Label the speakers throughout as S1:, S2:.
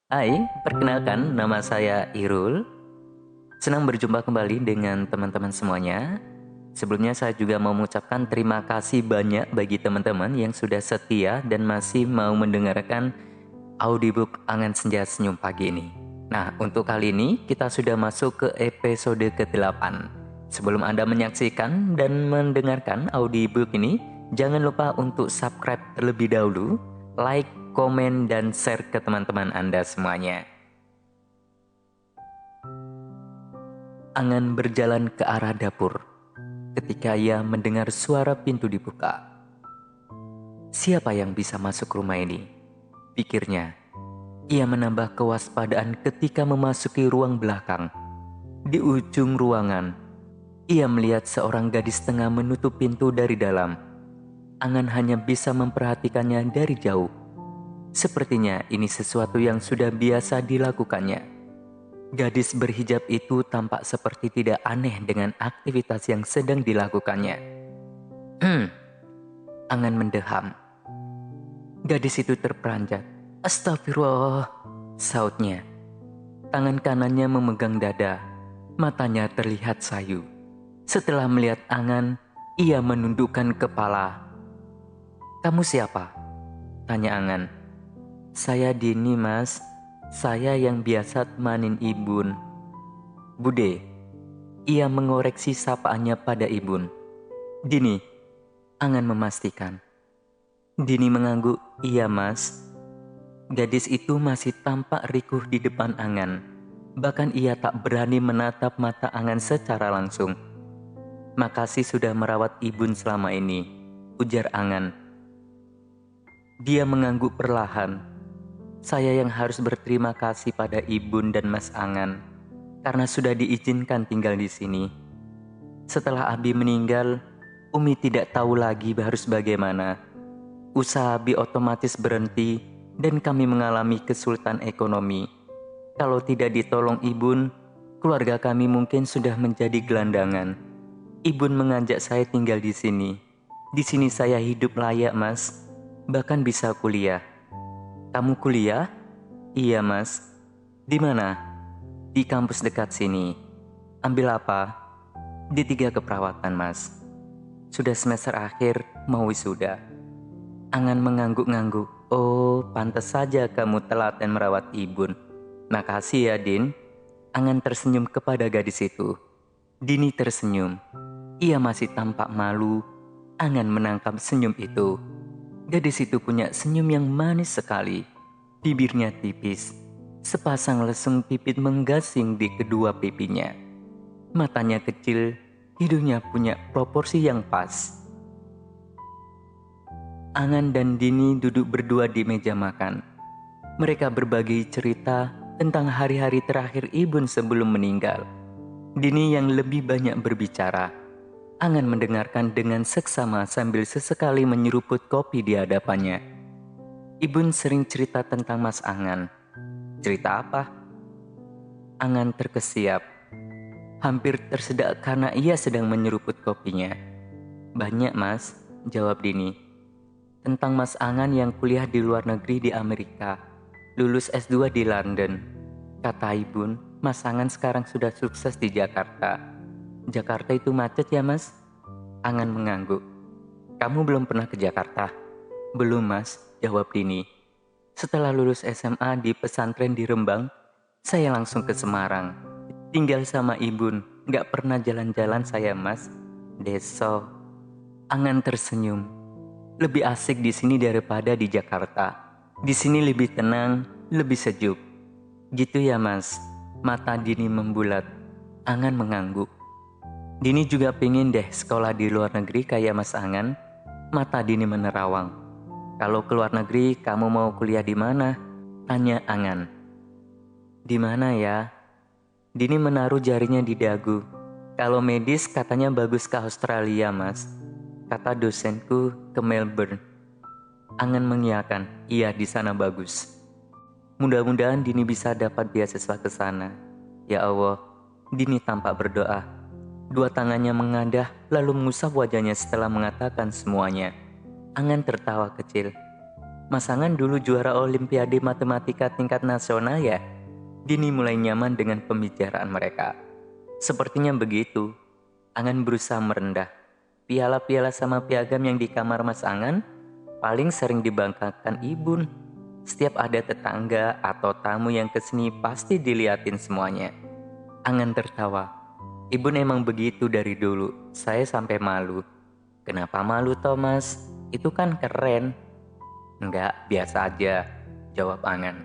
S1: Hai, perkenalkan nama saya Irul. Senang berjumpa kembali dengan teman-teman semuanya. Sebelumnya saya juga mau mengucapkan terima kasih banyak bagi teman-teman yang sudah setia dan masih mau mendengarkan audiobook Angan Senja Senyum Pagi ini. Nah, untuk kali ini kita sudah masuk ke episode ke-8. Sebelum Anda menyaksikan dan mendengarkan audiobook ini, jangan lupa untuk subscribe terlebih dahulu, like, komen, dan share ke teman-teman Anda semuanya. Angan berjalan ke arah dapur ketika ia mendengar suara pintu dibuka. Siapa yang bisa masuk rumah ini? Pikirnya. Ia menambah kewaspadaan ketika memasuki ruang belakang. Di ujung ruangan, ia melihat seorang gadis tengah menutup pintu dari dalam. Angan hanya bisa memperhatikannya dari jauh. Sepertinya ini sesuatu yang sudah biasa dilakukannya. Gadis berhijab itu tampak seperti tidak aneh dengan aktivitas yang sedang dilakukannya. Angan mendeham. Gadis itu terperanjat. Astagfirullah, sautnya. Tangan kanannya memegang dada. Matanya terlihat sayu. Setelah melihat Angan, ia menundukkan kepala. "Kamu siapa?" tanya Angan. "Saya Dini, Mas. Saya yang biasa temanin Ibun." "Bude." Ia mengoreksi sapaannya pada Ibun. "Dini," Angan memastikan. Dini mengangguk, "Iya, Mas." Gadis itu masih tampak rikuh di depan Angan. Bahkan ia tak berani menatap mata Angan secara langsung. "Makasih sudah merawat Ibun selama ini," ujar Angan. Dia mengangguk perlahan. "Saya yang harus berterima kasih pada Ibun dan Mas Angan karena sudah diizinkan tinggal di sini. Setelah Abi meninggal, Umi tidak tahu lagi harus bagaimana. Usaha Abi otomatis berhenti dan kami mengalami kesulitan ekonomi. Kalau tidak ditolong Ibun, keluarga kami mungkin sudah menjadi gelandangan. Ibun mengajak saya tinggal di sini. Di sini saya hidup layak, Mas. Bahkan bisa kuliah." "Kamu kuliah?" "Iya, Mas." "Di mana?" "Di kampus dekat sini." "Ambil apa?" "D3 keperawatan, Mas." "Sudah semester akhir, mau wisuda." Angan mengangguk-ngangguk. "Oh, pantas saja kamu telaten merawat Ibun." "Makasih ya, Din." Angan tersenyum kepada gadis itu. Dini tersenyum. Ia masih tampak malu. Angan menangkap senyum itu. Gadis itu punya senyum yang manis sekali. Bibirnya tipis. Sepasang lesung pipit menggasing di kedua pipinya. Matanya kecil, hidungnya punya proporsi yang pas. Angan dan Dini duduk berdua di meja makan. Mereka berbagi cerita tentang hari-hari terakhir Ibun sebelum meninggal. Dini yang lebih banyak berbicara. Angan mendengarkan dengan seksama sambil sesekali menyeruput kopi di hadapannya. Ibun sering cerita tentang Mas Angan. "Cerita apa?" Angan terkesiap. Hampir tersedak karena ia sedang menyeruput kopinya. "Banyak, Mas," jawab Dini. "Tentang Mas Angan yang kuliah di luar negeri di Amerika. Lulus S2 di London. Kata Ibun, Mas Angan sekarang sudah sukses di Jakarta." "Jakarta itu macet ya, Mas?" Angan mengangguk. "Kamu belum pernah ke Jakarta?" "Belum, Mas," jawab Dini. "Setelah lulus SMA di pesantren di Rembang, saya langsung ke Semarang. Tinggal sama Ibun, gak pernah jalan-jalan saya, Mas. Deso." Angan tersenyum. "Lebih asik di sini daripada di Jakarta. Di sini lebih tenang, lebih sejuk." "Gitu ya, Mas." Mata Dini membulat. Angan mengangguk. Dini juga pingin deh sekolah di luar negeri kayak Mas Angan. Mata Dini menerawang. "Kalau ke luar negeri, kamu mau kuliah di mana?" tanya Angan. "Di mana ya?" Dini menaruh jarinya di dagu. "Kalau medis katanya bagus ke Australia, Mas. Kata dosenku ke Melbourne." Angan mengiyakan, "Iya, di sana bagus." Mudah-mudahan Dini bisa dapat beasiswa ke sana. Ya Allah, Dini tampak berdoa. Dua tangannya mengadah lalu mengusap wajahnya setelah mengatakan semuanya. Angan tertawa kecil. Mas Angan dulu juara Olimpiade Matematika tingkat nasional ya? Dini mulai nyaman dengan pembicaraan mereka. Sepertinya begitu. Angan berusaha merendah. Piala-piala sama piagam yang di kamar Mas Angan paling sering dibanggakan Ibun. Setiap ada tetangga atau tamu yang kesini pasti diliatin semuanya. Angan tertawa. Ibun emang begitu dari dulu. Saya sampai malu. Kenapa malu Thomas? Itu kan keren. Enggak, biasa aja, jawab Angan.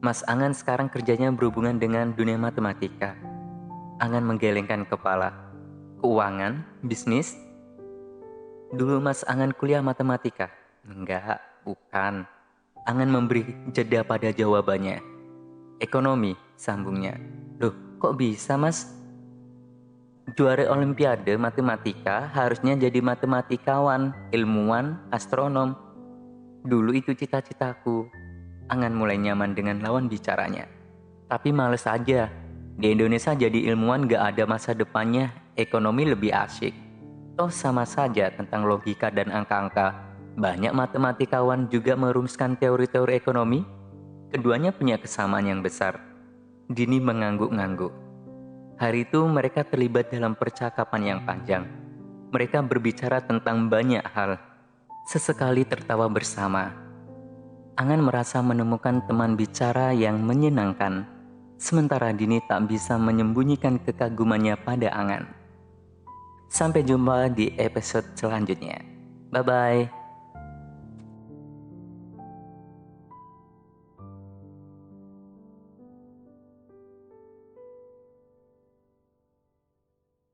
S1: Mas Angan sekarang kerjanya berhubungan dengan dunia matematika. Angan menggelengkan kepala. Keuangan? Bisnis? Dulu Mas Angan kuliah matematika? Enggak, bukan. Angan memberi jeda pada jawabannya. Ekonomi, sambungnya. Loh, kok bisa Mas? Juara Olimpiade matematika harusnya jadi matematikawan, ilmuwan, astronom. Dulu itu cita-citaku. Angan mulai nyaman dengan lawan bicaranya. Tapi males aja. Di Indonesia jadi ilmuwan gak ada masa depannya. Ekonomi lebih asyik. Toh sama saja tentang logika dan angka-angka. Banyak matematikawan juga merumuskan teori-teori ekonomi. Keduanya punya kesamaan yang besar. Dini mengangguk-ngangguk. Hari itu mereka terlibat dalam percakapan yang panjang. Mereka berbicara tentang banyak hal. Sesekali tertawa bersama. Angan merasa menemukan teman bicara yang menyenangkan, sementara Dini tak bisa menyembunyikan kekagumannya pada Angan. Sampai jumpa di episode selanjutnya. Bye-bye.